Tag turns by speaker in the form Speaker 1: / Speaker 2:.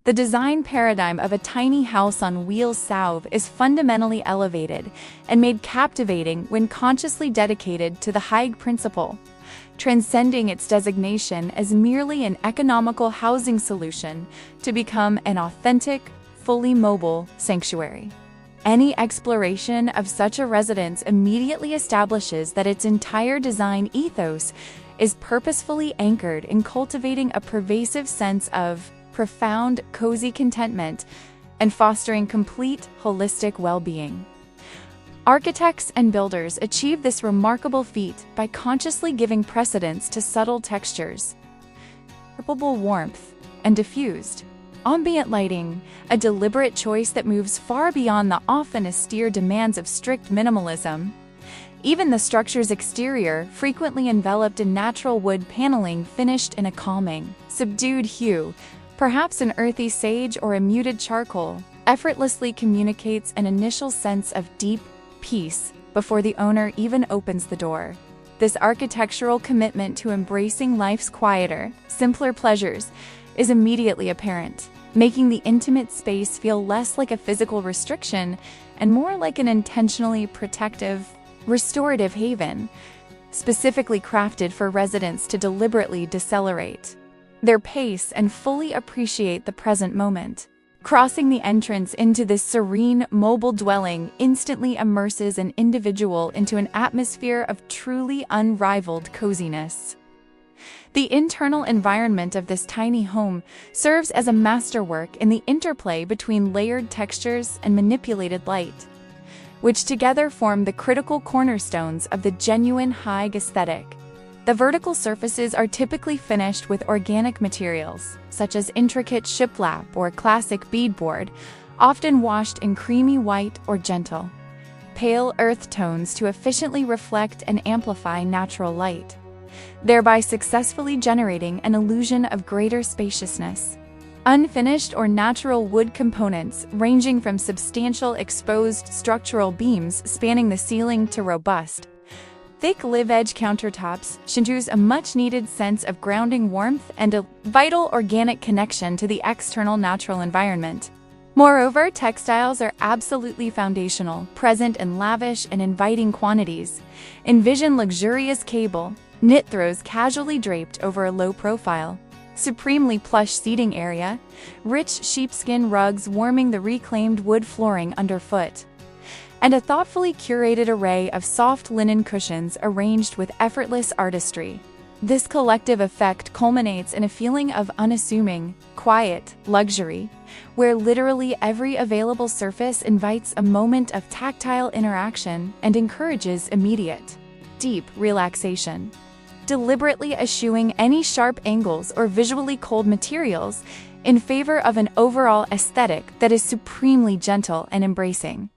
Speaker 1: The design paradigm of a tiny house on wheels Sauve is fundamentally elevated and made captivating when consciously dedicated to the Hygge principle, transcending its designation as merely an economical housing solution to become an authentic, fully mobile sanctuary. Any exploration of such a residence immediately establishes that its entire design ethos is purposefully anchored in cultivating a pervasive sense of profound, cozy contentment and fostering complete, holistic well-being. Architects and builders achieve this remarkable feat by consciously giving precedence to subtle textures, palpable warmth, and diffused, ambient lighting, a deliberate choice that moves far beyond the often austere demands of strict minimalism. Even the structure's exterior, frequently enveloped in natural wood paneling finished in a calming, subdued hue, perhaps an earthy sage or a muted charcoal, effortlessly communicates an initial sense of deep peace before the owner even opens the door. This architectural commitment to embracing life's quieter, simpler pleasures is immediately apparent, making the intimate space feel less like a physical restriction and more like an intentionally protective, restorative haven, specifically crafted for residents to deliberately decelerate their pace and fully appreciate the present moment. Crossing the entrance into this serene, mobile dwelling instantly immerses an individual into an atmosphere of truly unrivaled coziness. The internal environment of this tiny home serves as a masterwork in the interplay between layered textures and manipulated light, which together form the critical cornerstones of the genuine Hygge aesthetic. The vertical surfaces are typically finished with organic materials, such as intricate shiplap or classic beadboard, often washed in creamy white or gentle, pale earth tones to efficiently reflect and amplify natural light, thereby successfully generating an illusion of greater spaciousness. Unfinished or natural wood components, ranging from substantial exposed structural beams spanning the ceiling to robust, thick live-edge countertops, introduce a much-needed sense of grounding warmth and a vital organic connection to the external natural environment. Moreover, textiles are absolutely foundational, present in lavish and inviting quantities. Envision luxurious cable, knit throws casually draped over a low profile, supremely plush seating area, rich sheepskin rugs warming the reclaimed wood flooring underfoot, and a thoughtfully curated array of soft linen cushions arranged with effortless artistry. This collective effect culminates in a feeling of unassuming, quiet luxury, where literally every available surface invites a moment of tactile interaction and encourages immediate, deep relaxation, deliberately eschewing any sharp angles or visually cold materials in favor of an overall aesthetic that is supremely gentle and embracing.